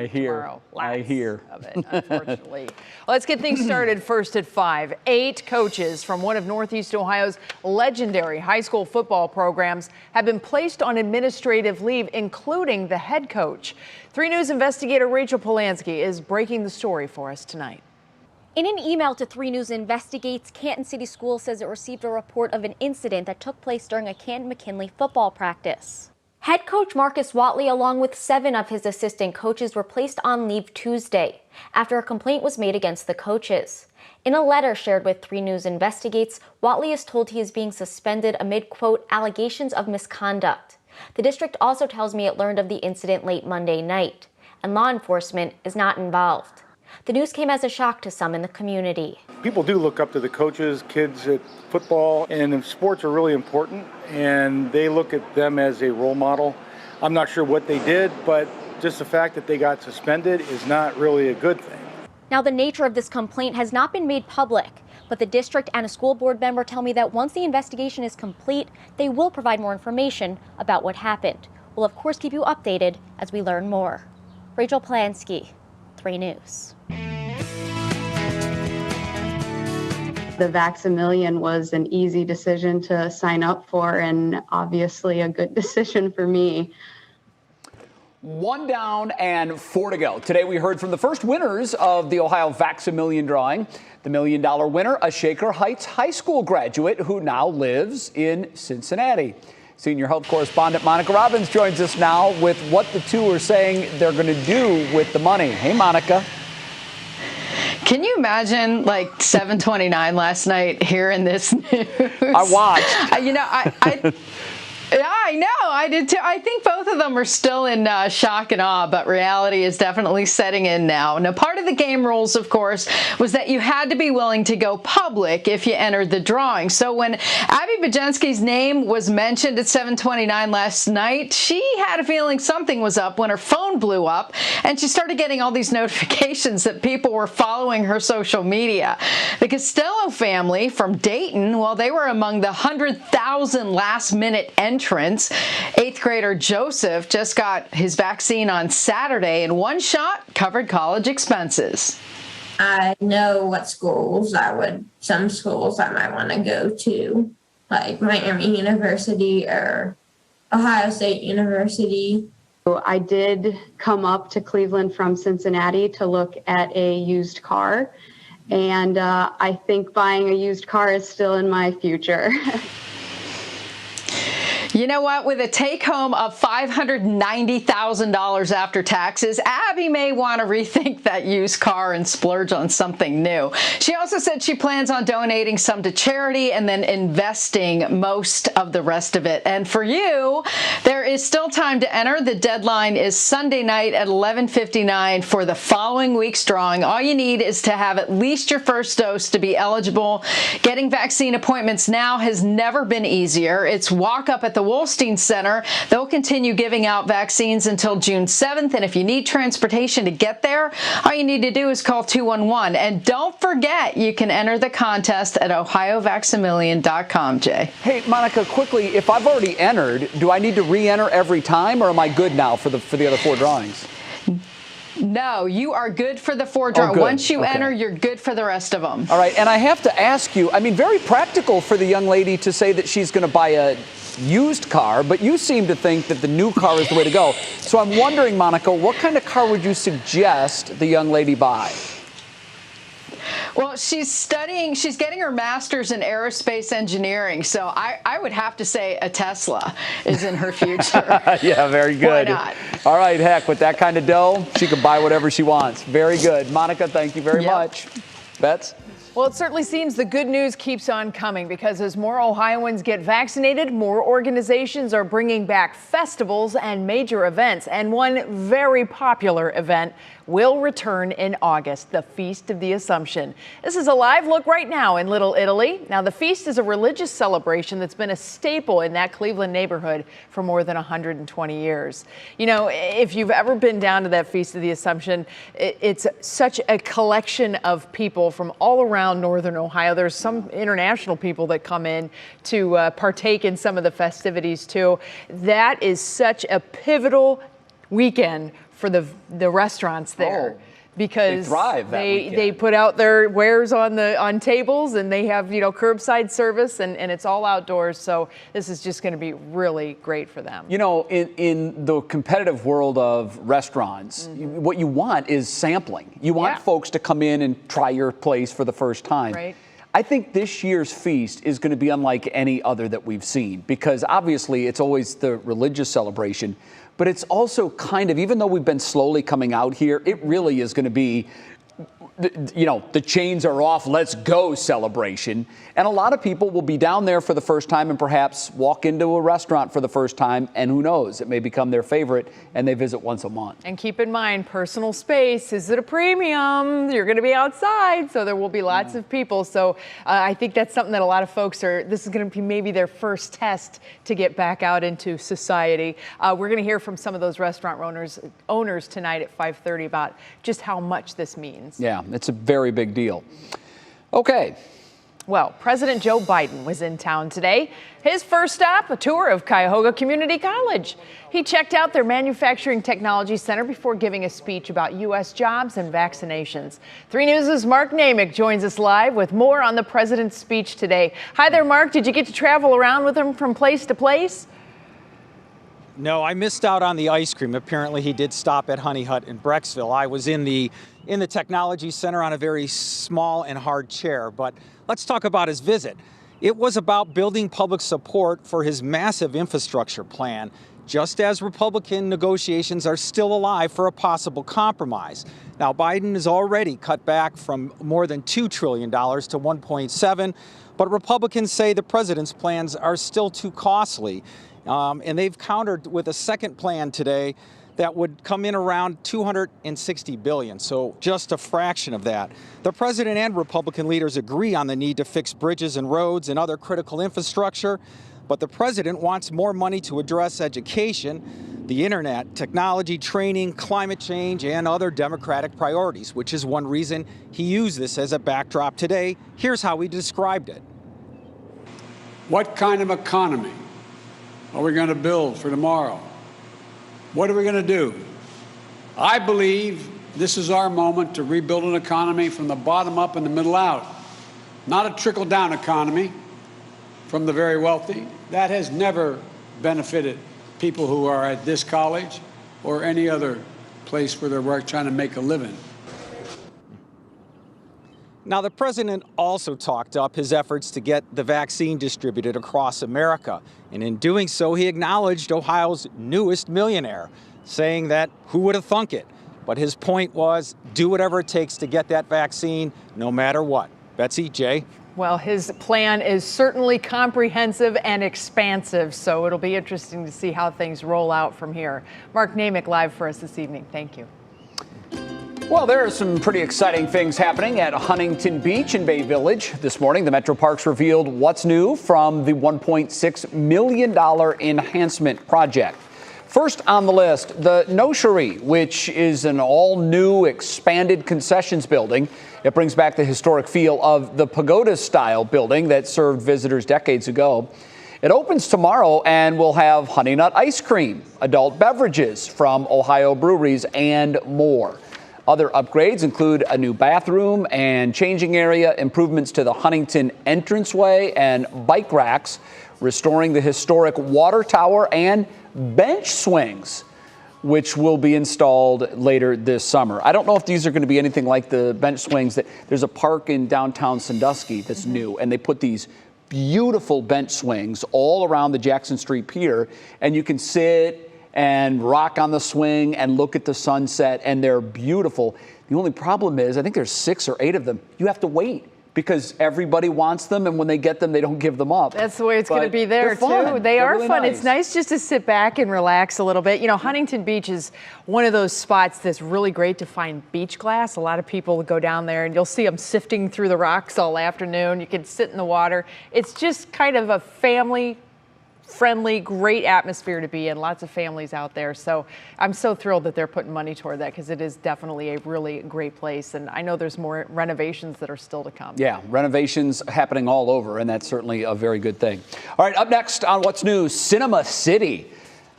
tomorrow. I hear. Of it, unfortunately. Let's get things started first at 5. 8 coaches from one of Northeast Ohio's legendary high school football programs have been placed on administrative leave, including the head coach. 3 News investigator Rachel Polanski is breaking the story for us tonight. In an email to 3 News Investigates, Canton City Schools says it received a report of an incident that took place during a Canton McKinley football practice. Head coach Marcus Watley, along with 7 of his assistant coaches, were placed on leave Tuesday after a complaint was made against the coaches. In a letter shared with 3 News Investigates, Watley is told he is being suspended amid, quote, allegations of misconduct. The district also tells me it learned of the incident late Monday night, and law enforcement is not involved. The news came as a shock to some in the community. People do look up to the coaches, kids at football, and sports are really important, and they look at them as a role model. I'm not sure what they did, but just the fact that they got suspended is not really a good thing. Now, the nature of this complaint has not been made public, but the district and a school board member tell me that once the investigation is complete, they will provide more information about what happened. We'll, of course, keep you updated as we learn more. Rachel Polanski, 3 News. The Vax-A-Million was an easy decision to sign up for, and obviously a good decision for me. 1 down and 4 to go. Today we heard from the first winners of the Ohio Vax-A-Million drawing. The $1 million winner, a Shaker Heights High School graduate who now lives in Cincinnati. Senior health correspondent Monica Robbins joins us now with what the two are saying they're going to do with the money. Hey, Monica. Can you imagine, like, 7:29 last night hearing this news? I watched. Yeah, I know. I did too. I think both of them are still in shock and awe, but reality is definitely setting in now. Now, part of the game rules, of course, was that you had to be willing to go public if you entered the drawing. So when Abby Bugenske's name was mentioned at 7:29 last night, she had a feeling something was up when her phone blew up, and she started getting all these notifications that people were following her social media. The Costello family from Dayton, well, they were among the 100,000 last-minute entrants. 8th grader Joseph just got his vaccine on Saturday, and one shot covered college expenses. I know what some schools I might want to go to, like Miami University or Ohio State University. I did come up to Cleveland from Cincinnati to look at a used car, and I think buying a used car is still in my future. You know what? With a take-home of $590,000 after taxes, Abby may want to rethink that used car and splurge on something new. She also said she plans on donating some to charity and then investing most of the rest of it. And for you, there is still time to enter. The deadline is Sunday night at 11:59 for the following week's drawing. All you need is to have at least your first dose to be eligible. Getting vaccine appointments now has never been easier. It's walk up at the Wolstein Center. They'll continue giving out vaccines until June 7th, and if you need transportation to get there, all you need to do is call 211. And don't forget, you can enter the contest at ohiovaxamillion.com, Jay. Hey, Monica, quickly, if I've already entered, do I need to re-enter every time, or am I good now for the other 4 drawings? No, you are good for the 4 drawings. Once you enter, you're good for the rest of them. All right, and I have to ask you, I mean, very practical for the young lady to say that she's going to buy a used car, but you seem to think that the new car is the way to go. So I'm wondering, Monica, what kind of car would you suggest the young lady buy? Well, she's getting her master's in aerospace engineering, so I would have to say a Tesla is in her future. Yeah, very good. Why not? All right, heck, with that kind of dough, she can buy whatever she wants. Very good. Monica, thank you very much. Bets? Well, it certainly seems the good news keeps on coming, because as more Ohioans get vaccinated, more organizations are bringing back festivals and major events. And one very popular event will return in August, the Feast of the Assumption. This is a live look right now in Little Italy. Now, the feast is a religious celebration that's been a staple in that Cleveland neighborhood for more than 120 years. You know, if you've ever been down to that Feast of the Assumption, it's such a collection of people from all around northern Ohio. There's some international people that come in to partake in some of the festivities too. That is such a pivotal weekend for the restaurants there. Oh. Because they thrive that weekend. They put out their wares on tables, and they have curbside service, and it's all outdoors. So this is just going to be really great for them. In the competitive world of restaurants, what you want is sampling. You want folks to come in and try your place for the first time. Right. I think this year's feast is going to be unlike any other that we've seen, because obviously it's always the religious celebration, but it's also kind of, even though we've been slowly coming out here, it really is going to be, the chains are off, let's go celebration. And a lot of people will be down there for the first time and perhaps walk into a restaurant for the first time, and who knows, it may become their favorite and they visit once a month. And keep in mind, personal space is at a premium. You're going to be outside, so there will be lots of people. So I think that's something that a lot of folks this is going to be maybe their first test to get back out into society. We're going to hear from some of those restaurant owners tonight at 5:30 about just how much this means. Yeah, it's a very big deal. Okay. Well, President Joe Biden was in town today. His first stop, a tour of Cuyahoga Community College. He checked out their Manufacturing Technology Center before giving a speech about U.S. jobs and vaccinations. 3 News' Mark Namick joins us live with more on the president's speech today. Hi there, Mark. Did you get to travel around with him from place to place? No, I missed out on the ice cream. Apparently, he did stop at Honey Hut in Brecksville. I was in the Technology Center on a very small and hard chair. But let's talk about his visit. It was about building public support for his massive infrastructure plan, just as Republican negotiations are still alive for a possible compromise. Now, Biden has already cut back from more than $2 trillion to $1.7, but Republicans say the president's plans are still too costly. And they've countered with a second plan today that would come in around $260 billion, so just a fraction of that. The president and Republican leaders agree on the need to fix bridges and roads and other critical infrastructure, but the president wants more money to address education, the internet, technology, training, climate change, and other Democratic priorities, which is one reason he used this as a backdrop today. Here's how he described it. What kind of economy are we going to build for tomorrow? What are we going to do? I believe this is our moment to rebuild an economy from the bottom up and the middle out, not a trickle-down economy from the very wealthy. That has never benefited people who are at this college or any other place where they're trying to make a living. Now, the president also talked up his efforts to get the vaccine distributed across America. And in doing so, he acknowledged Ohio's newest millionaire, saying that who would have thunk it? But his point was, do whatever it takes to get that vaccine, no matter what. Betsy, Jay? Well, his plan is certainly comprehensive and expansive, so it'll be interesting to see how things roll out from here. Mark Namick live for us this evening. Thank you. Well, there are some pretty exciting things happening at Huntington Beach in Bay Village. This morning, the Metro Parks revealed what's new from the $1.6 million enhancement project. First on the list, the Nochery, which is an all-new expanded concessions building. It brings back the historic feel of the pagoda-style building that served visitors decades ago. It opens tomorrow and will have Honey Nut ice cream, adult beverages from Ohio breweries, and more. Other upgrades include a new bathroom and changing area, improvements to the Huntington entranceway and bike racks, restoring the historic water tower and bench swings, which will be installed later this summer. I don't know if these are going to be anything like the bench swings. There's a park in downtown Sandusky that's new, and they put these beautiful bench swings all around the Jackson Street Pier, and you can sit and rock on the swing and look at the sunset, and they're beautiful. The only problem is, I think there's 6 or 8 of them. You have to wait because everybody wants them, and when they get them, they don't give them up. That's the way it's going to be there, too. They are really fun. Nice. It's nice just to sit back and relax a little bit. You know, Huntington Beach is one of those spots that's really great to find beach glass. A lot of people go down there, and you'll see them sifting through the rocks all afternoon. You can sit in the water. It's just kind of a family-friendly, great atmosphere to be in. Lots of families out there. So I'm so thrilled that they're putting money toward that because it is definitely a really great place. And I know there's more renovations that are still to come. Yeah, renovations happening all over, and that's certainly a very good thing. All right, up next on What's New, Cinema City.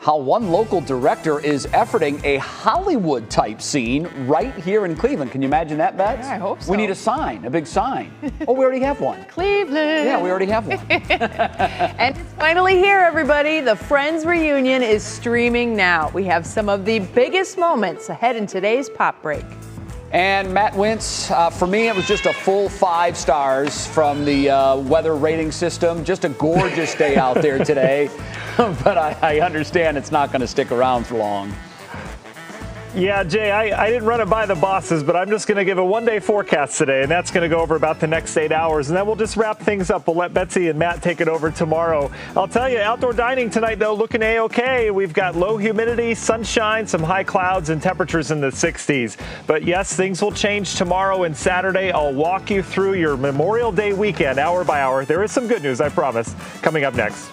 how one local director is efforting a Hollywood-type scene right here in Cleveland. Can you imagine that, Bets? Yeah, I hope so. We need a sign, a big sign. Oh, we already have one. Cleveland. Yeah, we already have one. And it's finally here, everybody. The Friends reunion is streaming now. We have some of the biggest moments ahead in today's Pop Break. And Matt Wentz, for me, it was just a full 5 stars from the weather rating system. Just a gorgeous day out there today. But I understand it's not going to stick around for long. Yeah, Jay, I didn't run it by the bosses, but I'm just going to give a one-day forecast today, and that's going to go over about the next 8 hours, and then we'll just wrap things up. We'll let Betsy and Matt take it over tomorrow. I'll tell you, outdoor dining tonight, though, looking A-OK. We've got low humidity, sunshine, some high clouds, and temperatures in the 60s. But yes, things will change tomorrow and Saturday. I'll walk you through your Memorial Day weekend, hour by hour. There is some good news, I promise, coming up next.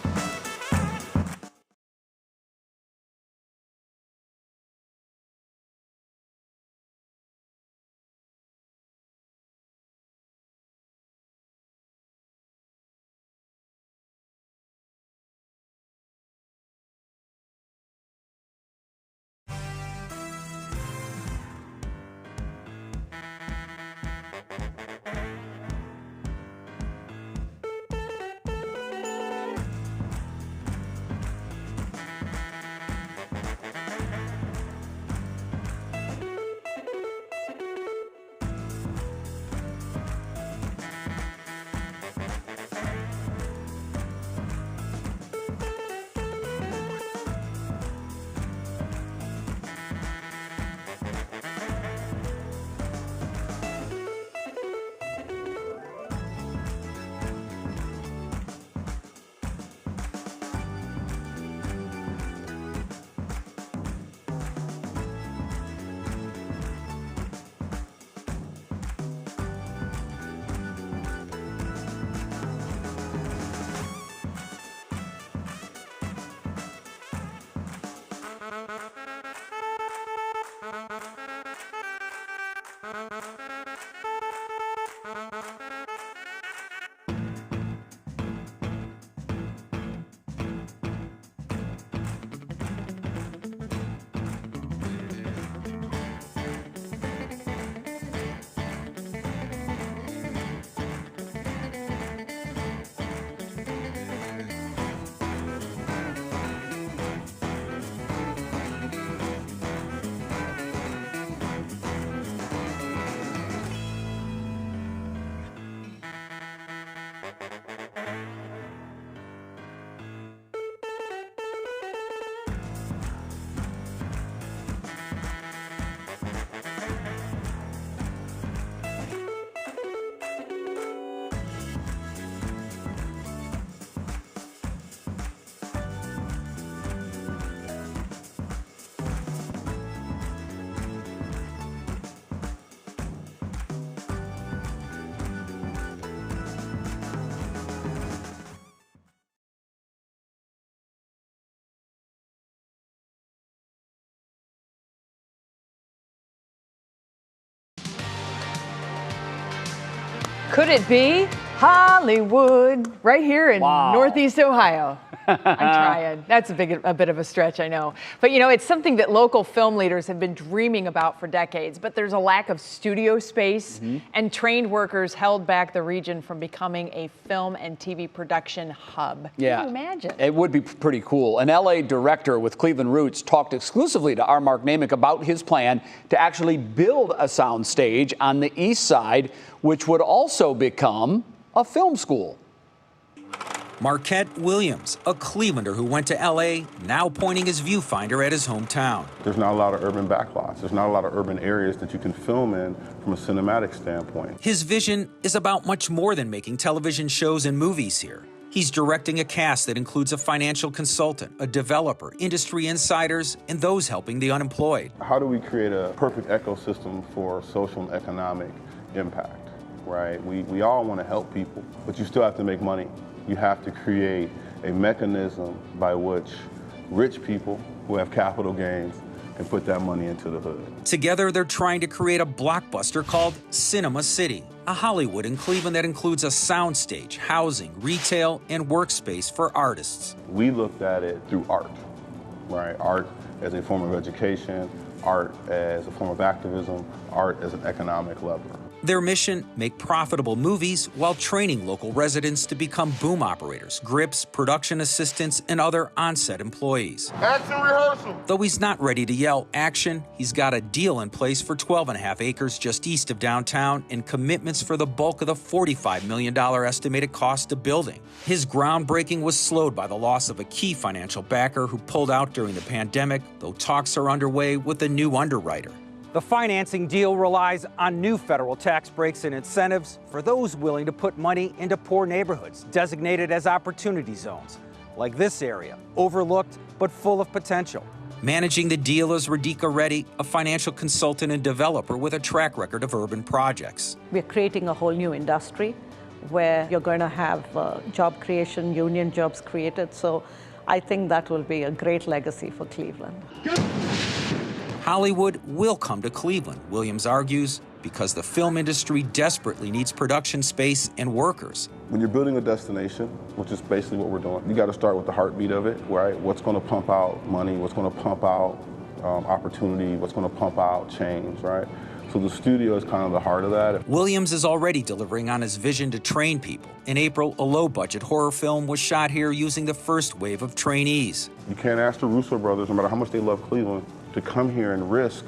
Could it be Hollywood right here in Northeast Ohio? I'm trying. That's a bit of a stretch, I know. But, you know, it's something that local film leaders have been dreaming about for decades. But there's a lack of studio space, and trained workers held back the region from becoming a film and TV production hub. Yeah. Can you imagine? It would be pretty cool. An LA director with Cleveland roots talked exclusively to our Mark Namick about his plan to actually build a sound stage on the east side, which would also become a film school. Marquette Williams, a Clevelander who went to L.A., now pointing his viewfinder at his hometown. There's not a lot of urban backlots. There's not a lot of urban areas that you can film in from a cinematic standpoint. His vision is about much more than making television shows and movies here. He's directing a cast that includes a financial consultant, a developer, industry insiders, and those helping the unemployed. How do we create a perfect ecosystem for social and economic impact, right? We all want to help people, but you still have to make money. You have to create a mechanism by which rich people who have capital gains can put that money into the hood. Together, they're trying to create a blockbuster called Cinema City, a Hollywood in Cleveland that includes a soundstage, housing, retail, and workspace for artists. We looked at it through art, right? Art as a form of education, art as a form of activism, art as an economic lever. Their mission, make profitable movies while training local residents to become boom operators, grips, production assistants, and other on-set employees. Action rehearsal! Though he's not ready to yell action, he's got a deal in place for 12.5 acres just east of downtown and commitments for the bulk of the $45 million estimated cost of building. His groundbreaking was slowed by the loss of a key financial backer who pulled out during the pandemic, though talks are underway with a new underwriter. The financing deal relies on new federal tax breaks and incentives for those willing to put money into poor neighborhoods designated as opportunity zones, like this area, overlooked but full of potential. Managing the deal is Radhika Reddy, a financial consultant and developer with a track record of urban projects. We're creating a whole new industry where you're going to have job creation, union jobs created. So I think that will be a great legacy for Cleveland. Hollywood will come to Cleveland, Williams argues, because the film industry desperately needs production space and workers. When you're building a destination, which is basically what we're doing, you got to start with the heartbeat of it, right? What's going to pump out money? What's going to pump out opportunity? What's going to pump out change, right? So the studio is kind of the heart of that. Williams is already delivering on his vision to train people. In April, a low-budget horror film was shot here using the first wave of trainees. You can't ask the Russo brothers, no matter how much they love Cleveland, to come here and risk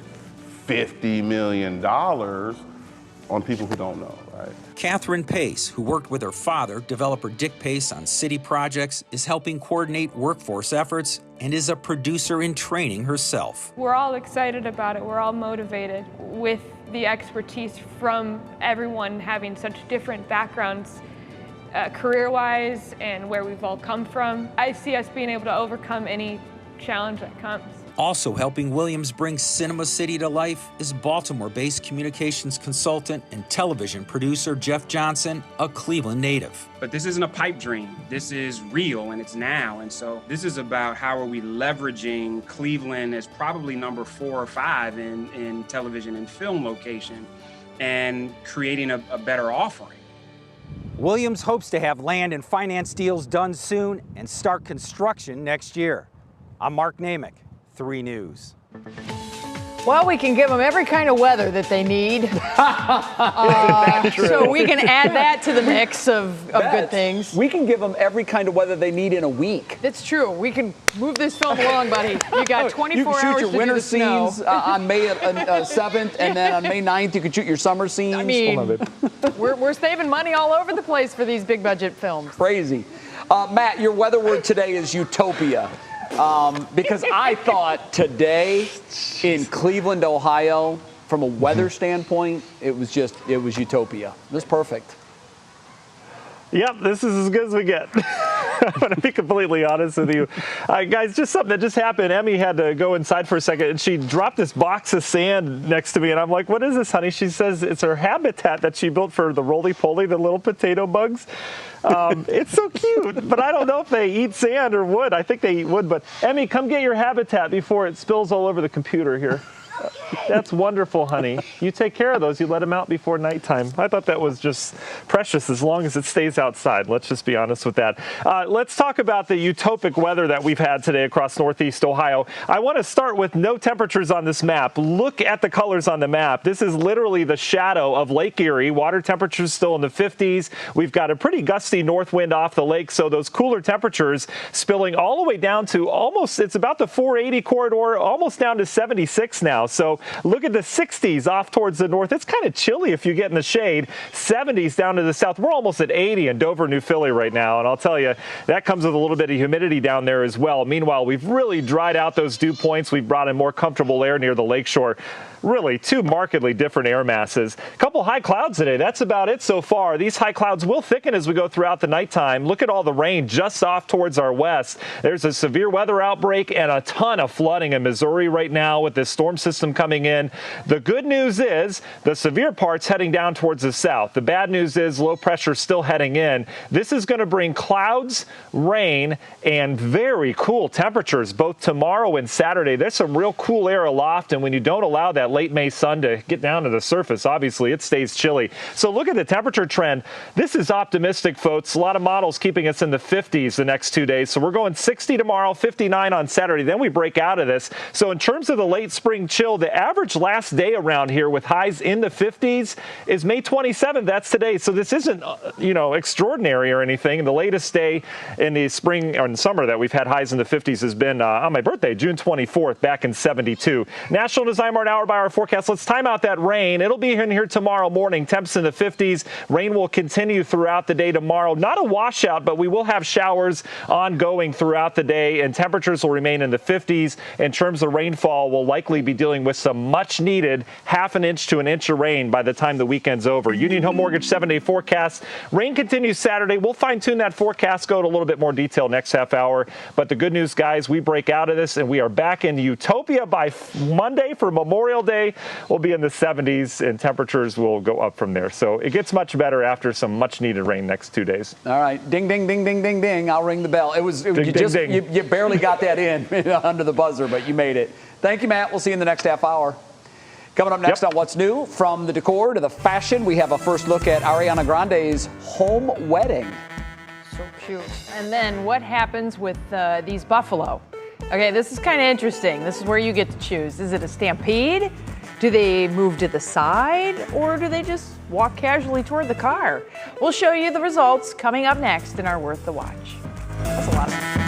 $50 million on people who don't know, right? Catherine Pace, who worked with her father, developer Dick Pace, on city projects, is helping coordinate workforce efforts and is a producer in training herself. We're all excited about it. We're all motivated with the expertise from everyone having such different backgrounds, career-wise, and where we've all come from. I see us being able to overcome any challenge that comes. Also helping Williams bring Cinema City to life is Baltimore-based communications consultant and television producer Jeff Johnson, a Cleveland native. But this isn't a pipe dream. This is real and it's now. And so this is about how are we leveraging Cleveland as probably number 4 or 5 in television and film location and creating a better offering. Williams hopes to have land and finance deals done soon and start construction next year. I'm Mark Namick, 3 News. Well, we can give them every kind of weather that they need. So we can add that to the mix of good things. We can give them every kind of weather they need in a week. That's true. We can move this film along, buddy. You got 24 hours You can shoot to your winter do the snow. scenes on May 7th, and then on May 9th, you can shoot your summer scenes. I mean, we're saving money all over the place for these big budget films. Crazy. Matt, your weather word today is utopia. Because I thought today in Cleveland, Ohio, from a weather standpoint, it was utopia. It was perfect. Yep, this is as good as we get. I'm going to be completely honest with you. Guys, just something that just happened. Emmy had to go inside for a second, and she dropped this box of sand next to me, and I'm like, what is this, honey? She says it's her habitat that she built for the roly-poly, the little potato bugs. It's so cute, but I don't know if they eat sand or wood. I think they eat wood, but Emmy, come get your habitat before it spills all over the computer here. That's wonderful, honey. You take care of those. You let them out before nighttime. I thought that was just precious as long as it stays outside. Let's just be honest with that. Let's talk about the utopic weather that we've had today across Northeast Ohio. I want to start with no temperatures on this map. Look at the colors on the map. This is literally the shadow of Lake Erie. Water temperatures still in the 50s. We've got a pretty gusty north wind off the lake, so those cooler temperatures spilling all the way down to almost, it's about the 480 corridor, almost down to 76 now. So look at the 60s off towards the north. It's kind of chilly if you get in the shade. 70s down to the south. We're almost at 80 in Dover, New Philly right now. And I'll tell you, that comes with a little bit of humidity down there as well. Meanwhile, we've really dried out those dew points. We've brought in more comfortable air near the lakeshore. Really, 2 markedly different air masses. A couple high clouds today. That's about it so far. These high clouds will thicken as we go throughout the nighttime. Look at all the rain just off towards our west. There's a severe weather outbreak and a ton of flooding in Missouri right now with this storm system coming in. The good news is the severe part's heading down towards the south. The bad news is low pressure still heading in. This is going to bring clouds, rain, and very cool temperatures both tomorrow and Saturday. There's some real cool air aloft, and when you don't allow that late May sun to get down to the surface, obviously it's stays chilly. So look at the temperature trend. This is optimistic, folks. A lot of models keeping us in the 50s the next 2 days. So we're going 60 tomorrow, 59 on Saturday. Then we break out of this. So in terms of the late spring chill, the average last day around here with highs in the 50s is May 27th. That's today. So this isn't, extraordinary or anything. The latest day in the spring or in summer that we've had highs in the 50s has been on my birthday, June 24th, back in 72. National Design Mart hour-by-hour forecast. Let's time out that rain. It'll be in here tomorrow morning. Temps in the 50s. Rain will continue throughout the day tomorrow. Not a washout, but we will have showers ongoing throughout the day, and temperatures will remain in the 50s. In terms of rainfall, we'll likely be dealing with some much-needed half an inch to an inch of rain by the time the weekend's over. Union Home Mortgage 7-day forecast. Rain continues Saturday. We'll fine-tune that forecast, go to a little bit more detail next half hour. But the good news, guys, we break out of this, and we are back in utopia by Monday for Memorial Day. We'll be in the 70s, and temperatures will go up from there. So it gets much better after some much-needed rain next 2 days. All right. Ding, ding, ding, ding, ding, ding. I'll ring the bell. You barely got that in under the buzzer, but you made it. Thank you, Matt. We'll see you in the next half hour. Coming up next on What's New, from the decor to the fashion, we have a first look at Ariana Grande's home wedding. So cute. And then what happens with these buffalo? Okay, this is kind of interesting. This is where you get to choose. Is it a stampede? Do they move to the side, or do they just walk casually toward the car? We'll show you the results coming up next in our Worth the Watch. That's a lot of fun.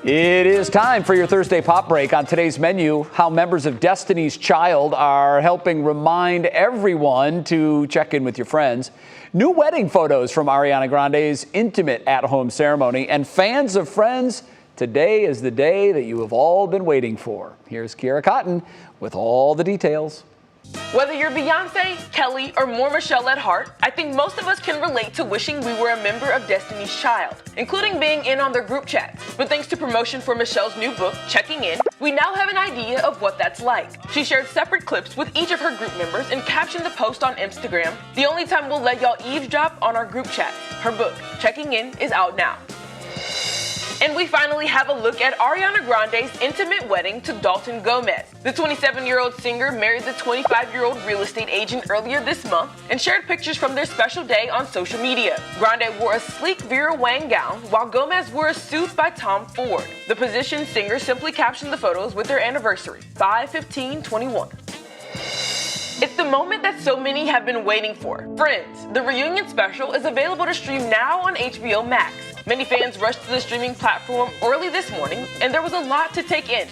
It is time for your Thursday Pop Break. On today's menu, how members of Destiny's Child are helping remind everyone to check in with your friends. New wedding photos from Ariana Grande's intimate at-home ceremony. And fans of Friends, today is the day that you have all been waiting for. Here's Kiara Cotton with all the details. Whether you're Beyonce, Kelly, or more Michelle at heart, I think most of us can relate to wishing we were a member of Destiny's Child, including being in on their group chats. But thanks to promotion for Michelle's new book, Checking In, we now have an idea of what that's like. She shared separate clips with each of her group members and captioned the post on Instagram, "The only time we'll let y'all eavesdrop on our group chat." Her book, Checking In, is out now. And we finally have a look at Ariana Grande's intimate wedding to Dalton Gomez. The 27-year-old singer married the 25-year-old real estate agent earlier this month and shared pictures from their special day on social media. Grande wore a sleek Vera Wang gown, while Gomez wore a suit by Tom Ford. The Position singer simply captioned the photos with their anniversary, 5/15/21. It's the moment that so many have been waiting for. Friends, the reunion special is available to stream now on HBO Max. Many fans rushed to the streaming platform early this morning, and there was a lot to take in.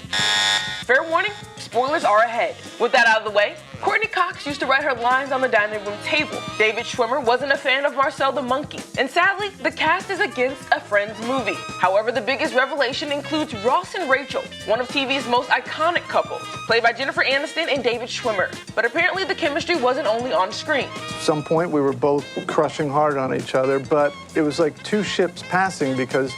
Fair warning, spoilers are ahead. With that out of the way, Courtney Cox used to write her lines on the dining room table. David Schwimmer wasn't a fan of Marcel the Monkey. And sadly, the cast is against a Friends movie. However, the biggest revelation includes Ross and Rachel, one of TV's most iconic couples, played by Jennifer Aniston and David Schwimmer. But apparently the chemistry wasn't only on screen. At some point, we were both crushing hard on each other, but it was like two ships passing because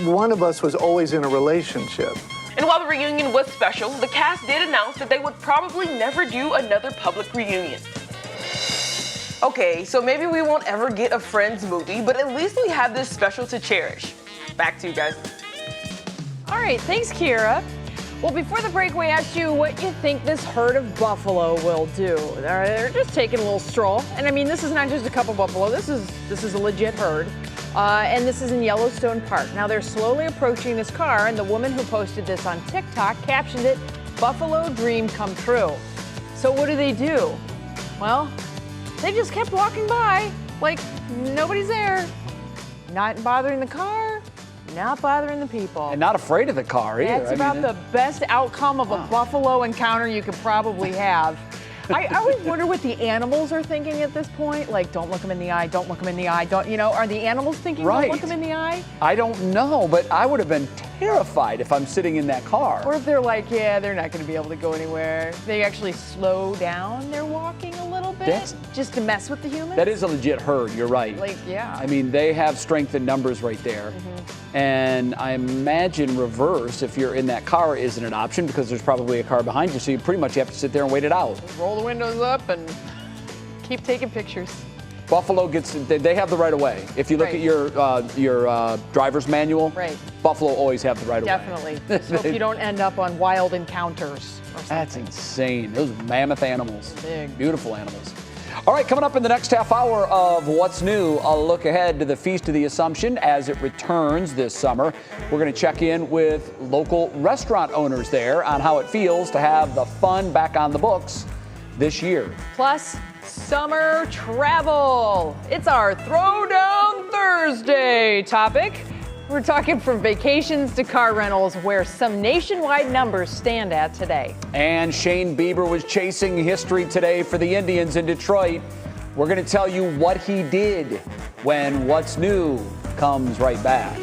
one of us was always in a relationship. And while the reunion was special, the cast did announce that they would probably never do another public reunion. Okay, so maybe we won't ever get a Friends movie, but at least we have this special to cherish. Back to you guys. All right, thanks, Kira. Well, before the break, we asked you what you think this herd of buffalo will do. They're just taking a little stroll. And I mean, this is not just a couple buffalo. This is a legit herd. And this is in Yellowstone Park. Now they're slowly approaching this car, and the woman who posted this on TikTok captioned it, "Buffalo dream come true." So what do? Well, they just kept walking by like nobody's there. Not bothering the car, not bothering the people. And not afraid of the car either. That's about the best outcome of a buffalo encounter you could probably have. I always wonder what the animals are thinking at this point. Like, don't look them in the eye, don't look them in the eye. Are the animals thinking, don't look them in the eye? I don't know, but I would have been terrified if I'm sitting in that car. Or if they're like, yeah, they're not going to be able to go anywhere. They actually slow down their walking a little bit just to mess with the humans. That is a legit herd, you're right. Like, yeah. I mean, they have strength in numbers right there. And I imagine reverse, if you're in that car, isn't an option because there's probably a car behind you, so you pretty much have to sit there and wait it out. Roll the windows up and keep taking pictures. Buffalo they have the right of way. If you look at your driver's manual, Buffalo always have the right of way. Definitely. So if you don't end up on wild encounters or something. That's insane. Those mammoth animals. Big. Beautiful animals. All right, coming up in the next half hour of What's New, a look ahead to the Feast of the Assumption as it returns this summer. We're going to check in with local restaurant owners there on how it feels to have the fun back on the books this year. Plus, summer travel. It's our Throwdown Thursday topic. We're talking from vacations to car rentals, where some nationwide numbers stand at today. And Shane Bieber was chasing history today for the Indians in Detroit. We're going to tell you what he did when What's New comes right back.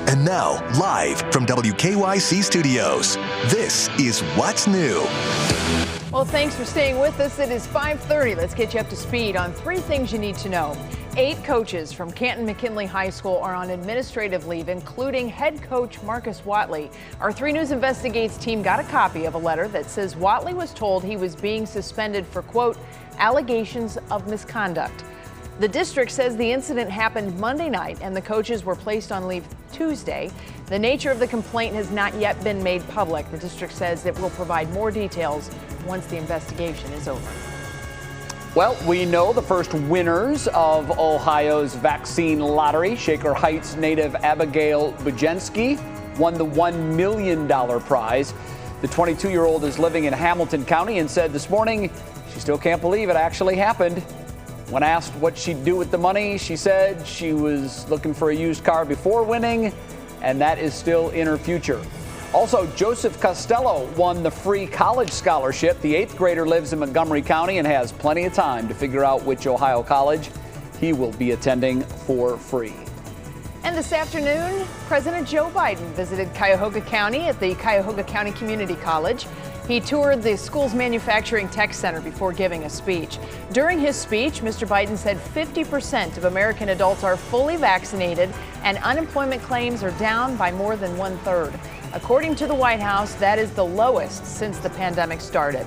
And now, live from WKYC Studios, this is What's New. Well, thanks for staying with us. It is 5:30. Let's get you up to speed on 3 things you need to know. 8 coaches from Canton McKinley High School are on administrative leave, including head coach Marcus Watley. Our 3 News Investigates team got a copy of a letter that says Watley was told he was being suspended for, quote, allegations of misconduct. The district says the incident happened Monday night and the coaches were placed on leave Tuesday. The nature of the complaint has not yet been made public. The district says it will provide more details once the investigation is over. Well, we know the first winners of Ohio's vaccine lottery. Shaker Heights native Abigail BUGENSKE won the $1 million prize. The 22-year-old is living in Hamilton County and said this morning she still can't believe it actually happened. When asked what she'd do with the money, she said she was looking for a used car before winning, and that is still in her future. Also, Joseph Costello won the free college scholarship. The 8th grader lives in Montgomery County and has plenty of time to figure out which Ohio college he will be attending for free. And this afternoon, President Joe Biden visited Cuyahoga County at the Cuyahoga County Community College. He toured the school's manufacturing tech center before giving a speech. During his speech, Mr. Biden said 50% of American adults are fully vaccinated and unemployment claims are down by more than 1/3. According to the White House, that is the lowest since the pandemic started.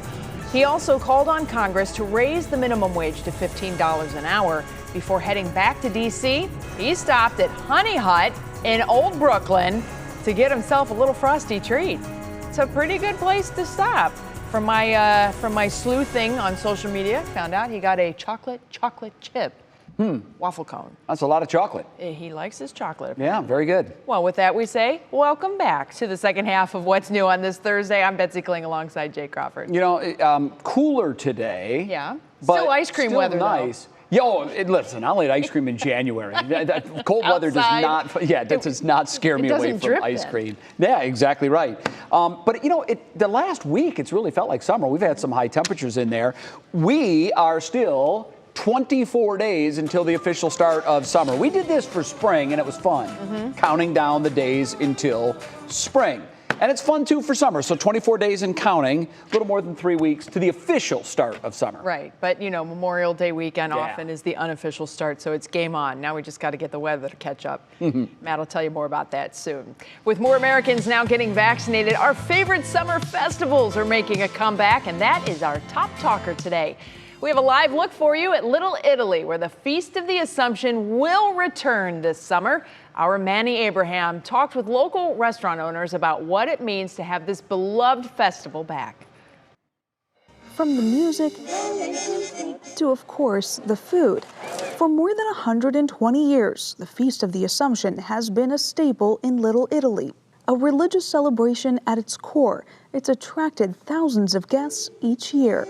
He also called on Congress to raise the minimum wage to $15 an hour. Before heading back to D.C., he stopped at Honey Hut in Old Brooklyn to get himself a little frosty treat. It's a pretty good place to stop. From my sleuthing on social media, found out he got a chocolate chip waffle cone. That's a lot of chocolate. He likes his chocolate. Apparently. Yeah, very good. Well, with that, we say welcome back to the second half of What's New on this Thursday. I'm Betsy Kling alongside Jay Crawford. You know, cooler today. Yeah. But still ice cream still weather, nice. though. Yo, listen, I'll eat ice cream in January. Cold weather does not, that does not scare me away from ice cream. Yeah, exactly right. But you know, the last week, it's really felt like summer. We've had some high temperatures in there. We are still 24 days until the official start of summer. We did this for spring and it was fun, counting down the days until spring. And it's fun, too, for summer. So 24 days and counting, a little more than 3 weeks to the official start of summer. Right. But, you know, Memorial Day weekend often is the unofficial start, so it's game on. Now we just got to get the weather to catch up. Matt will tell you more about that soon. With more Americans now getting vaccinated, our favorite summer festivals are making a comeback, and that is our top talker today. We have a live look for you at Little Italy, where the Feast of the Assumption will return this summer. Our Manny Abraham talked with local restaurant owners about what it means to have this beloved festival back. From the music to, of course, the food. For more than 120 years, the Feast of the Assumption has been a staple in Little Italy. A religious celebration at its core, it's attracted thousands of guests each year.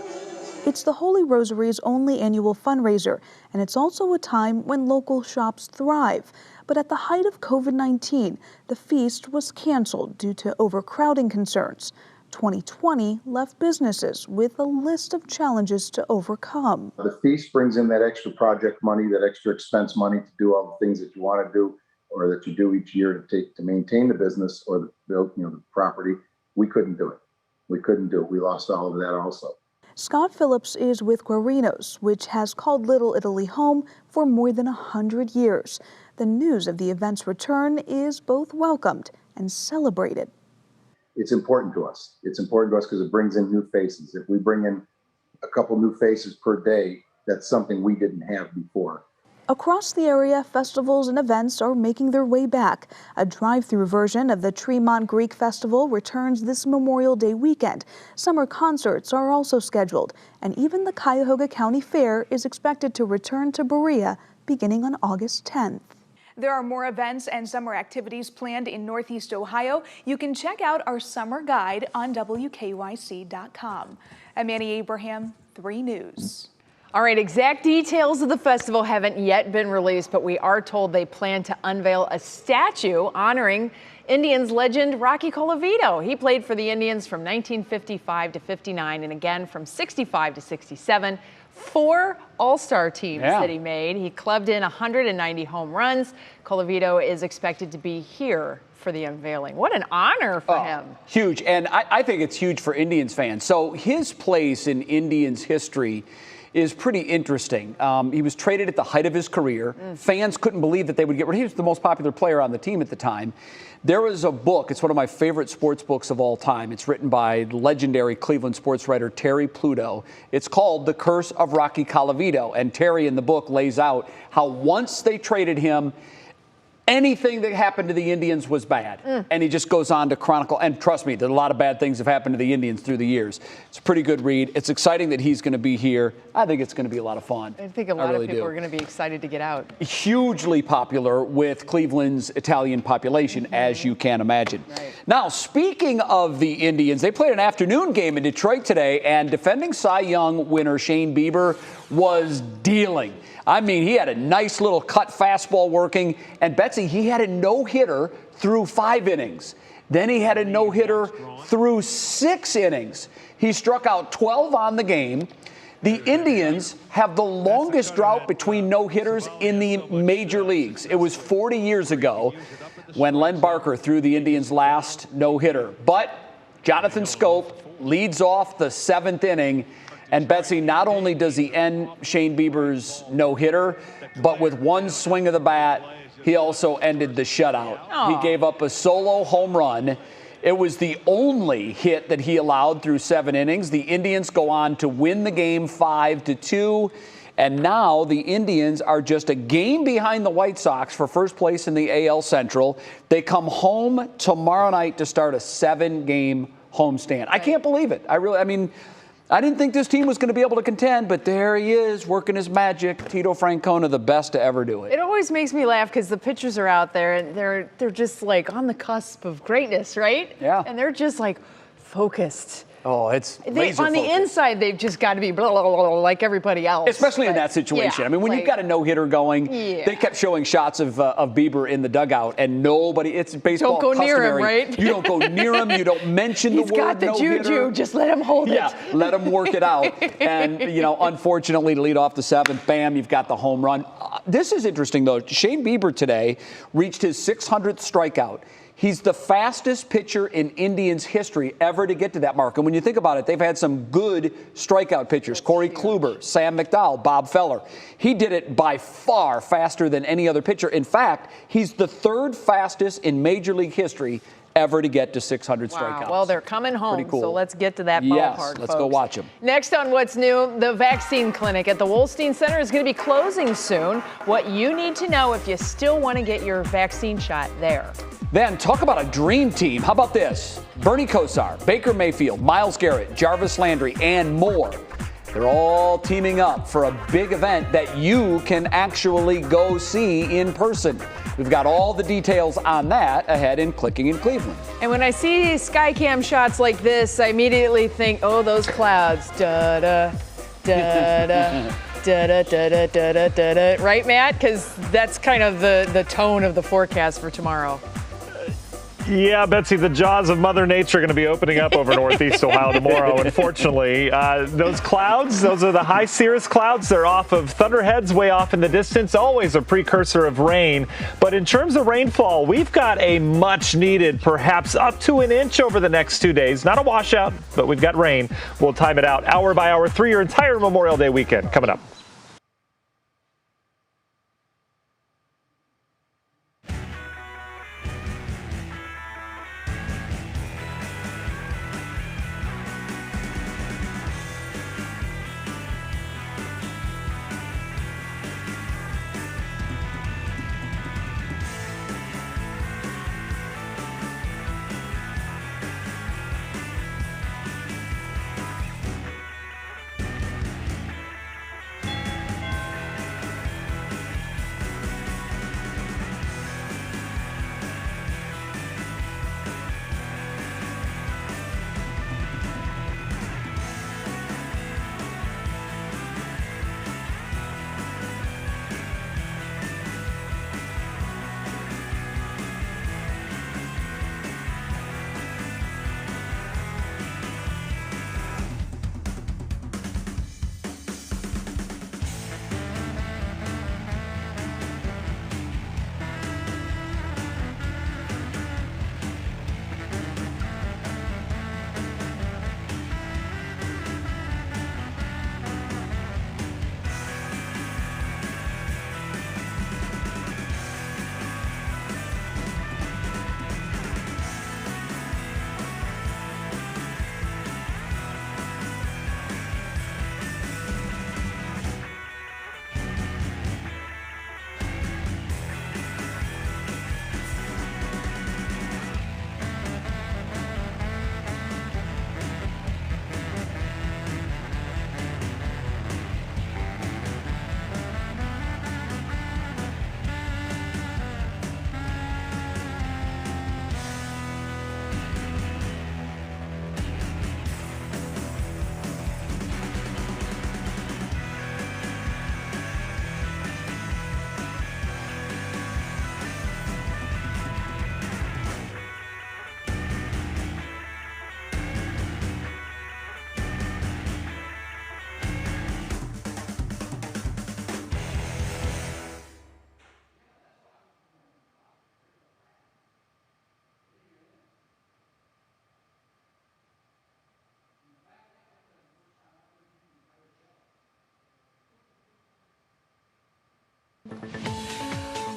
It's the Holy Rosary's only annual fundraiser, and it's also a time when local shops thrive. But at the height of COVID-19, the feast was canceled due to overcrowding concerns. 2020 left businesses with a list of challenges to overcome. The feast brings in that extra project money, that extra expense money to do all the things that you want to do or that you do each year to maintain the business or the property. We couldn't do it. We lost all of that also. Scott Phillips is with Guarinos, which has called Little Italy home for more than 100 years. The news of the event's return is both welcomed and celebrated. It's important to us. It's important to us because it brings in new faces. If we bring in a couple new faces per day, that's something we didn't have before. Across the area, festivals and events are making their way back. A drive-through version of the Tremont Greek Festival returns this Memorial Day weekend. Summer concerts are also scheduled, and even the Cuyahoga County Fair is expected to return to Berea beginning on August 10th. There are more events and summer activities planned in Northeast Ohio. You can check out our summer guide on WKYC.com. I'm Manny Abraham, 3 News. All right, exact details of the festival haven't yet been released, but we are told they plan to unveil a statue honoring Indians legend Rocky Colavito. He played for the Indians from 1955 to 59 and again from 65 to 67. 4 All-Star teams Yeah. that he made. He clubbed in 190 home runs. Colavito is expected to be here for the unveiling. What an honor for him. Huge, and I think it's huge for Indians fans. So his place in Indians history is pretty interesting. He was traded at the height of his career. Fans couldn't believe that they would get rid of him. He was the most popular player on the team at the time. There was a book, it's one of my favorite sports books of all time. It's written by legendary Cleveland sports writer Terry Pluto. It's called The Curse of Rocky Colavito. And Terry in the book lays out how once they traded him, anything that happened to the Indians was bad. And he just goes on to chronicle. And trust me, there are a lot of bad things have happened to the Indians through the years. It's a pretty good read. It's exciting that he's going to be here. I think it's going to be a lot of fun. I think a lot of people are going to be excited to get out. Hugely popular with Cleveland's Italian population, as you can imagine. Now, speaking of the Indians, they played an afternoon game in Detroit today, and defending Cy Young winner Shane Bieber was dealing. I mean, he had a nice little cut fastball working. And Betsy, he had a no-hitter through 5 innings. Then he had a no-hitter through 6 innings. He struck out 12 on the game. The Indians have the longest drought between no-hitters in the major leagues. It was 40 years ago when Len Barker threw the Indians' last no-hitter. But Jonathan Scope leads off the 7th inning. And Betsy, not only does he end Shane Bieber's no-hitter, but with one swing of the bat, he also ended the shutout. He gave up a solo home run. It was the only hit that he allowed through 7 innings. The Indians go on to win the game 5-2. And now the Indians are just a game behind the White Sox for first place in the AL Central. They come home tomorrow night to start a 7-game homestand. I can't believe it. I didn't think this team was going to be able to contend, but there he is working his magic. Tito Francona, the best to ever do it. It always makes me laugh because the pitchers are out there and they're just like on the cusp of greatness, right? Yeah. And they're just like focused. Oh, it's laser on the focused. inside, they've just got to be blah, blah, blah, blah, like everybody else. Especially in that situation. I mean, when you've got a no-hitter going, they kept showing shots of Bieber in the dugout, and nobody, it's baseball Don't go near him, customary. right? You don't go near him. You don't mention the word He's got the no-hitter. juju. Just let him hold it. Yeah, let him work it out. And, unfortunately, to lead off the 7th, bam, you've got the home run. This is interesting, though. Shane Bieber today reached his 600th strikeout. He's the fastest pitcher in Indians history ever to get to that mark. And when you think about it, they've had some good strikeout pitchers. Corey Kluber, Sam McDowell, Bob Feller. He did it by far faster than any other pitcher. In fact, he's the 3rd fastest in Major League history ever to get to 600 strikeouts. Well, they're coming home, Pretty cool. so let's get to that Yes, ballpark, let's folks. go watch them. Next on What's New, the vaccine clinic at the Wolstein Center is going to be closing soon. What you need to know if you still want to get your vaccine shot there. Then talk about a dream team. How about this? Bernie Kosar, Baker Mayfield, Myles Garrett, Jarvis Landry, and more. They're all teaming up for a big event that you can actually go see in person. We've got all the details on that ahead in Clicking in Cleveland. And when I see Skycam shots like this, I immediately think, oh, those clouds. Da-da, da-da. Da-da-da-da-da-da-da. Right, Matt? Because that's kind of the tone of the forecast for tomorrow. Yeah, Betsy, the jaws of Mother Nature are going to be opening up over Northeast Ohio tomorrow, unfortunately. Those clouds, those are the high cirrus clouds. They're off of thunderheads way off in the distance, always a precursor of rain. But in terms of rainfall, we've got a much needed, perhaps up to an inch over the next 2 days. Not a washout, but we've got rain. We'll time it out hour by hour through your entire Memorial Day weekend. Coming up.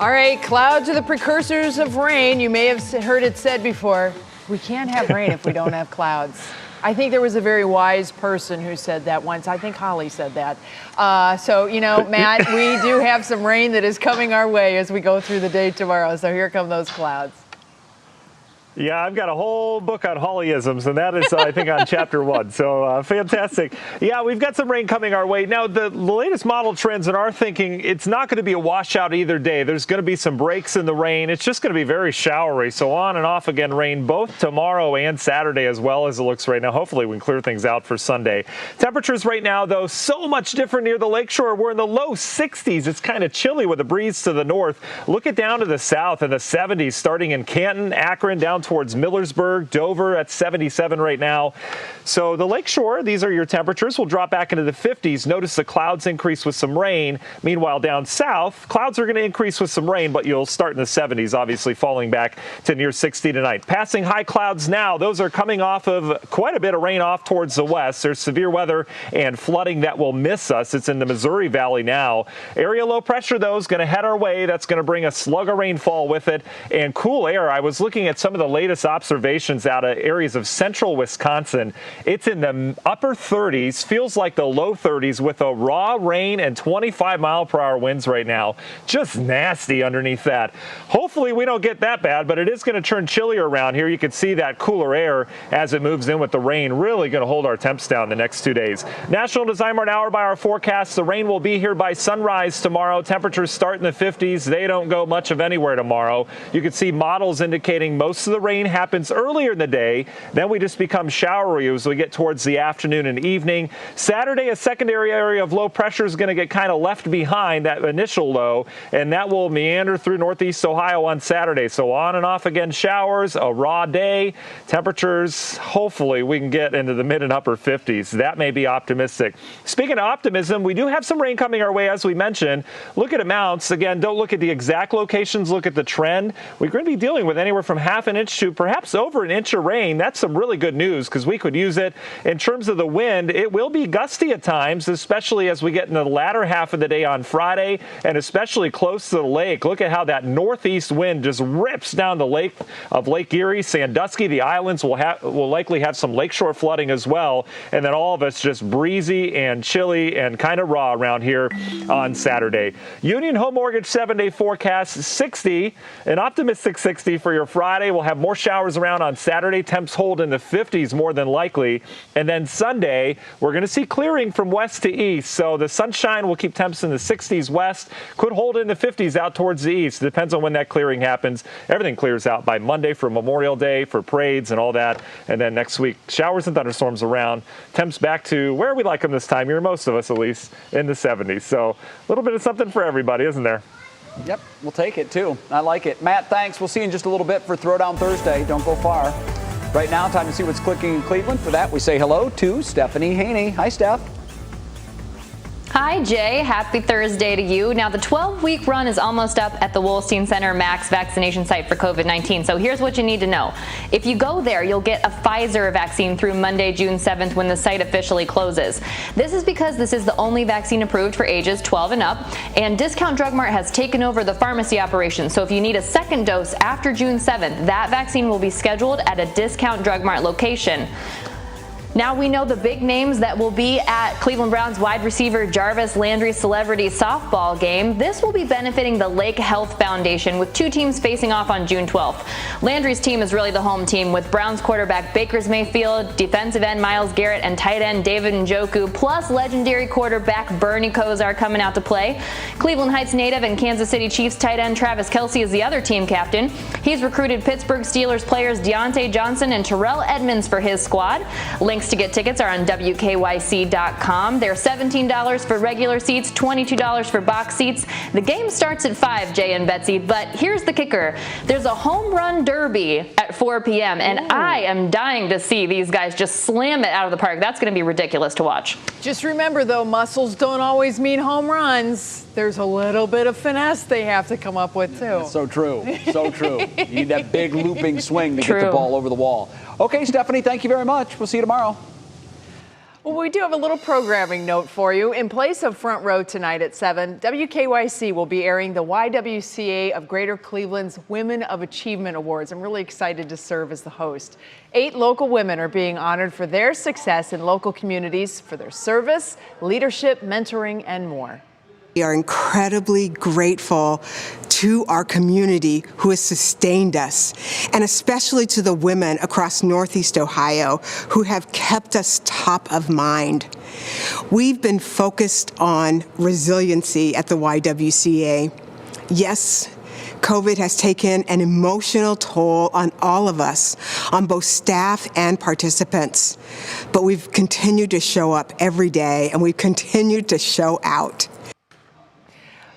All right, clouds are the precursors of rain. You may have heard it said before, we can't have rain if we don't have clouds. I think there was a very wise person who said that once. I think Holly said that. So, you know, Matt, we do have some rain that is coming our way as we go through the day tomorrow. So here come those clouds. Yeah, I've got a whole book on Hollyisms, and that is, I think, on chapter 1. So fantastic. Yeah, we've got some rain coming our way. Now, the latest model trends in our thinking, it's not going to be a washout either day. There's going to be some breaks in the rain. It's just going to be very showery. So on and off again rain both tomorrow and Saturday as well as it looks right now. Hopefully we can clear things out for Sunday. Temperatures right now, though, so much different near the lakeshore. We're in the low 60s. It's kind of chilly with a breeze to the north. Look it down to the south in the 70s, starting in Canton, Akron, down towards Millersburg, Dover at 77 right now. So the lakeshore, these are your temperatures, will drop back into the 50s. Notice the clouds increase with some rain. Meanwhile, down south, clouds are going to increase with some rain, but you'll start in the 70s, obviously falling back to near 60 tonight. Passing high clouds now, those are coming off of quite a bit of rain off towards the west. There's severe weather and flooding that will miss us. It's in the Missouri Valley now. Area low pressure, though, is going to head our way. That's going to bring a slug of rainfall with it and cool air. I was looking at some of the latest observations out of areas of central Wisconsin. It's in the upper 30s, feels like the low 30s with a raw rain and 25-mile-per-hour winds right now. Just nasty underneath that. Hopefully we don't get that bad, but it is going to turn chillier around here. You can see that cooler air as it moves in with the rain. Really going to hold our temps down the next 2 days. National Design Mart hour-by-hour forecast. The rain will be here by sunrise tomorrow. Temperatures start in the 50s. They don't go much of anywhere tomorrow. You can see models indicating most of the rain happens earlier in the day. Then we just become showery as we get towards the afternoon and evening. Saturday, a secondary area of low pressure is going to get kind of left behind that initial low, and that will meander through northeast Ohio on Saturday. So on and off again showers, a raw day. Temperatures, hopefully we can get into the mid and upper 50s. That may be optimistic. Speaking of optimism, we do have some rain coming our way, as we mentioned. Look at amounts. Again, don't look at the exact locations. Look at the trend. We're going to be dealing with anywhere from half an inch to perhaps over an inch of rain. That's some really good news because we could use it. In terms of the wind, it will be gusty at times, especially as we get into the latter half of the day on Friday and especially close to the lake. Look at how that northeast wind just rips down the lake of Lake Erie, Sandusky. The islands will likely have some lakeshore flooding as well. And then all of us just breezy and chilly and kind of raw around here on Saturday. Union Home Mortgage 7-day forecast 60, an optimistic 60 for your Friday. We'll have more showers around on Saturday. Temps hold in the 50s more than likely. And then Sunday, we're going to see clearing from west to east. So the sunshine will keep temps in the 60s west, could hold in the 50s out towards the east. Depends on when that clearing happens. Everything clears out by Monday for Memorial Day, for parades and all that. And then next week, showers and thunderstorms around. Temps back to where we like them this time year, most of us at least, in the 70s. So a little bit of something for everybody, isn't there? Yep, we'll take it too. I like it. Matt, thanks. We'll see you in just a little bit for Throwdown Thursday. Don't go far. Right now, time to see what's clicking in Cleveland. For that, we say hello to Stephanie Haney. Hi, Steph. Hi, Jay. Happy Thursday to you. Now, the 12-week run is almost up at the Wolstein Center Max vaccination site for COVID-19. So here's what you need to know. If you go there, you'll get a Pfizer vaccine through Monday, June 7th, when the site officially closes. This is because this is the only vaccine approved for ages 12 and up, and Discount Drug Mart has taken over the pharmacy operation. So if you need a second dose after June 7th, that vaccine will be scheduled at a Discount Drug Mart location. Now we know the big names that will be at Cleveland Browns wide receiver Jarvis Landry's celebrity softball game. This will be benefiting the Lake Health Foundation with two teams facing off on June 12th. Landry's team is really the home team with Browns quarterback Baker Mayfield, defensive end Myles Garrett, and tight end David Njoku, plus legendary quarterback Bernie Kosar coming out to play. Cleveland Heights native and Kansas City Chiefs tight end Travis Kelce is the other team captain. He's recruited Pittsburgh Steelers players Deontay Johnson and Terrell Edmonds for his squad. Links to get tickets are on WKYC.com. They're $17 for regular seats, $22 for box seats. The game starts at 5, Jay and Betsy, but here's the kicker. There's a home run derby at 4 p.m., and I am dying to see these guys just slam it out of the park. That's going to be ridiculous to watch. Just remember, though, muscles don't always mean home runs. There's a little bit of finesse they have to come up with, too. So true. So true. You need that big looping swing to get the ball over the wall. Okay, Stephanie, thank you very much. We'll see you tomorrow. Well, we do have a little programming note for you. In place of Front Row tonight at 7, WKYC will be airing the YWCA of Greater Cleveland's Women of Achievement Awards. I'm really excited to serve as the host. 8 local women are being honored for their success in local communities, for their service, leadership, mentoring, and more. We are incredibly grateful to our community who has sustained us, and especially to the women across Northeast Ohio who have kept us top of mind. We've been focused on resiliency at the YWCA. Yes, COVID has taken an emotional toll on all of us, on both staff and participants. But we've continued to show up every day, and we've continued to show out.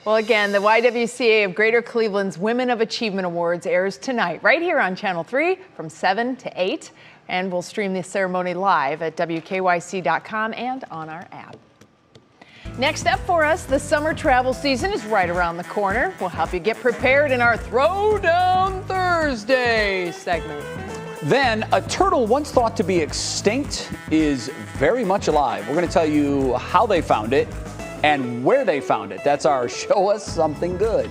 Well, again, the YWCA of Greater Cleveland's Women of Achievement Awards airs tonight, right here on Channel 3 from 7 to 8. And we'll stream the ceremony live at WKYC.com and on our app. Next up for us, the summer travel season is right around the corner. We'll help you get prepared in our Throwdown Thursday segment. Then, a turtle once thought to be extinct is very much alive. We're going to tell you how they found it and where they found it. That's our Show Us Something Good.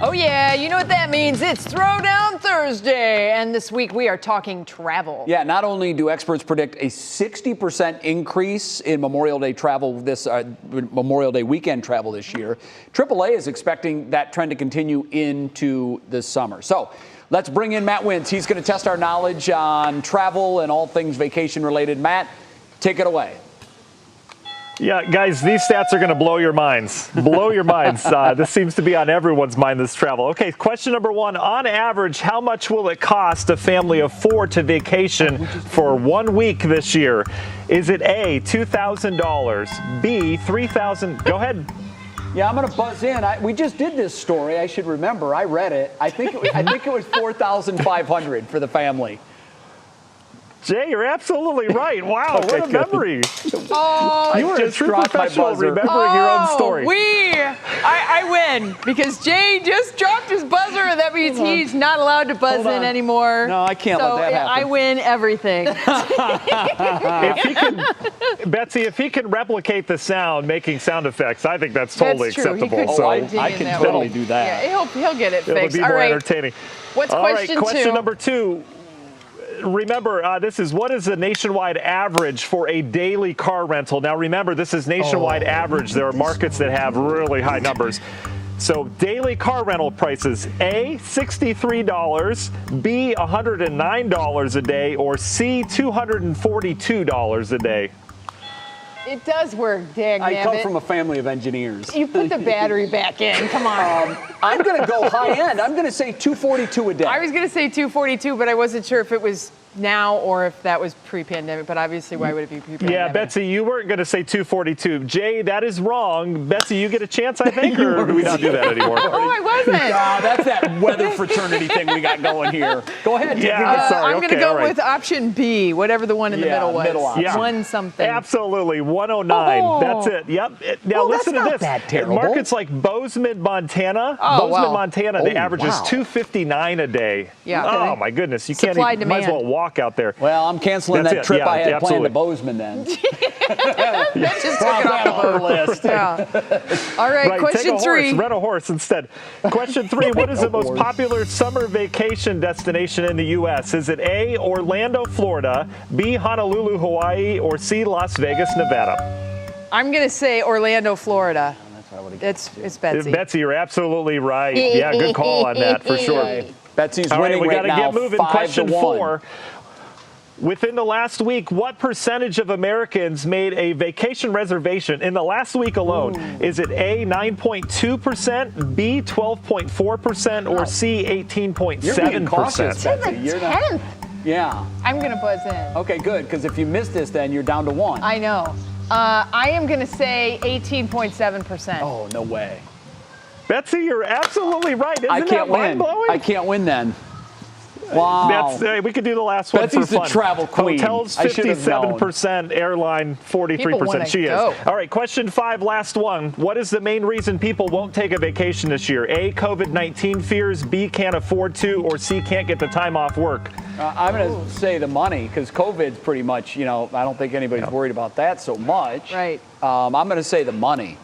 Oh yeah, you know what that means. It's Throwdown Thursday, and this week we are talking travel. Yeah, not only do experts predict a 60% increase in Memorial Day travel Memorial Day weekend travel this year, AAA is expecting that trend to continue into the summer. So let's bring in Matt Wintz. He's going to test our knowledge on travel and all things vacation related. Matt, take it away. Yeah, guys, these stats are going to blow your minds. Blow your minds. This seems to be on everyone's mind, this travel. Okay, question number 1. On average, how much will it cost a family of 4 to vacation for 1 week this year? Is it A, $2,000, B, $3,000? Go ahead. Yeah, I'm going to buzz in. We just did this story. I should remember. I read it. I think it was $4,500 for the family. Jay, you're absolutely right. Wow, Okay, what a good. memory. Oh, You were a just true dropped my professional buzzer. remembering your own story. I win because Jay just dropped his buzzer, and that means he's not allowed to buzz in anymore. No, I can't so let that happen. I win everything. If he can, Betsy, if he can replicate the sound, making sound effects, I think that's totally That's true. He acceptable. could So I can totally do that. Yeah, he'll get it it'll fixed. be All more right. entertaining. What's All question right, question two? number 2. Remember, this is what is the nationwide average for a daily car rental? Now, remember, this is nationwide average. There are markets that have really high numbers. So, daily car rental prices: A, $63, B, $109 a day, or C, $242 a day. It does work, dag I come nabbit. from a family of engineers. You put the battery back in. Come on. I'm going to go high end. I'm going to say $242 a day. I was going to say 242, but I wasn't sure if it was now or if that was pre-pandemic. But obviously, why would it be pre-pandemic? Yeah, Betsy, you weren't going to say 242. Jay, that is wrong. Betsy, you get a chance, I think, or do we not do that anymore? Oh, I wasn't. That's that weather fraternity thing we got going here. Go ahead. Take your guess. sorry. I'm going to Okay, go all right. with option B, whatever the one in the middle was. middle option. Yeah. One something. Absolutely, 109. Oh. That's it. Yep. Now Well, listen that's to not this. that terrible. Markets like Bozeman, Montana. Oh, Bozeman, wow. Montana, the Oh, average is wow. $259 a day. Yeah. Oh Okay. my goodness, you Supply, can't even. Might as demand. well walk out there. Well, I'm canceling That's that it. trip Yeah, I had planned absolutely. to Bozeman then. That just took it off Cross that off our list. Yeah. All right, Right, question take a three. horse, rent a horse instead. Question 3, what is the most popular summer vacation destination in the U.S.? Is it A, Orlando, Florida, B, Honolulu, Hawaii, or C, Las Vegas, Nevada? I'm going to say Orlando, Florida. It's Betsy. Betsy, you're absolutely right. Yeah, good call on that, for sure. Betsy's All right, winning we right got to now, get moving. 5-1. Question 4. Within the last week, what percentage of Americans made a vacation reservation in the last week alone? Is it A, 9.2%, B, 12.4%, or C, 18.7%? You're being cautious, Betsy. You're not- 10th. Yeah. I'm going to buzz in. Okay, good, because if you miss this, then you're down to 1. I know. I am going to say 18.7%. Oh, no way. Betsy, you're absolutely right. Isn't I that can't win. mind-blowing? I can't win then. Wow. We could do the last one Betsy's for the fun. travel queen. Hotels, I should have known. 57%, airline, 43%. She go. is. All right, question 5, last one. What is the main reason people won't take a vacation this year? A, COVID-19 fears, B, can't afford to, or C, can't get the time off work? I'm going to say the money, because COVID's pretty much, I don't think anybody's worried about that so much. Right. I'm going to say the money.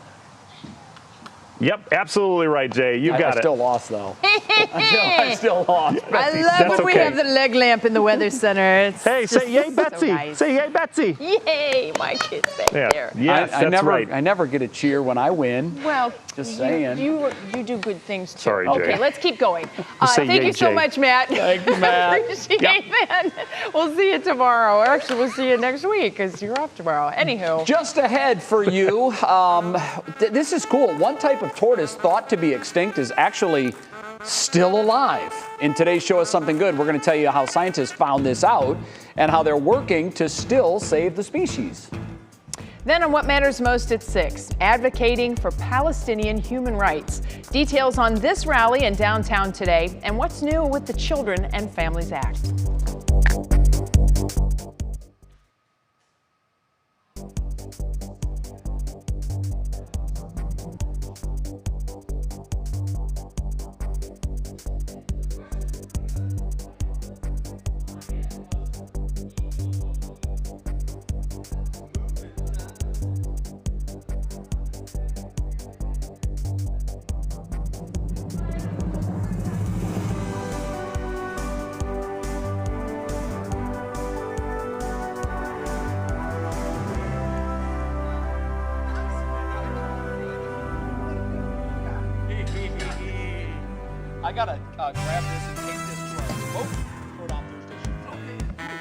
Yep, absolutely right, Jay. You got I it. still lost, though. I still lost. I love when we have the leg lamp in the weather center. It's Hey, just say yay, so Betsy. nice. Say yay, Betsy. Yay, my kid's back there. Yes, I that's never, right. I never get a cheer when I win. Well, Just saying. You do good things too. Sorry, Jay. Okay, let's keep going. say Thank yay, you so Jay. much, Matt. Thank you, Matt. Appreciate that. We'll see you tomorrow. Or actually, we'll see you next week because you're off tomorrow. Anywho. Just ahead for you, this is cool. One type of tortoise thought to be extinct is actually still alive. In today's Show Us Something Good, we're going to tell you how scientists found this out and how they're working to still save the species. Then on What Matters Most at 6, advocating for Palestinian human rights. Details on this rally in downtown today and what's new with the Children and Families Act. I gotta grab this and take this to our smoke. Throw it on Thursday.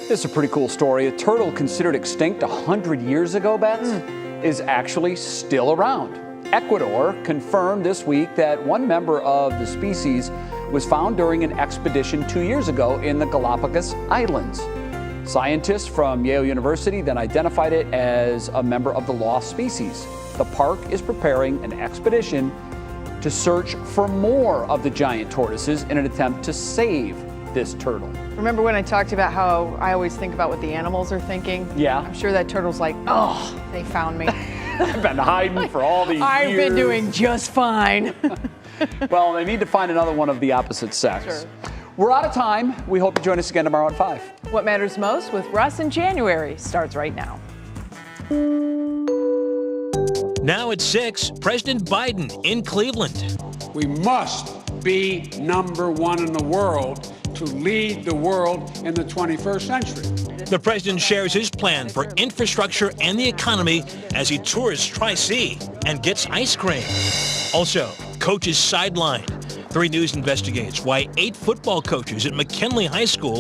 This is a pretty cool story. A turtle considered extinct 100 years ago, Bets, is actually still around. Ecuador confirmed this week that one member of the species was found during an expedition 2 years ago in the Galapagos Islands. Scientists from Yale University then identified it as a member of the lost species. The park is preparing an expedition to search for more of the giant tortoises in an attempt to save this turtle. Remember when I talked about how I always think about what the animals are thinking? Yeah. I'm sure that turtle's like, oh, they found me. I've been hiding for all these years. I've been doing just fine. Well, they need to find another one of the opposite sex. Sure. We're out of time. We hope you join us again tomorrow at 5. What Matters Most with Russ in January starts right now. Now at 6, President Biden in Cleveland. We must be number one in the world to lead the world in the 21st century. The president shares his plan for infrastructure and the economy as he tours Tri-C and gets ice cream. Also, coaches sidelined. 3 News investigates why 8 football coaches at McKinley High School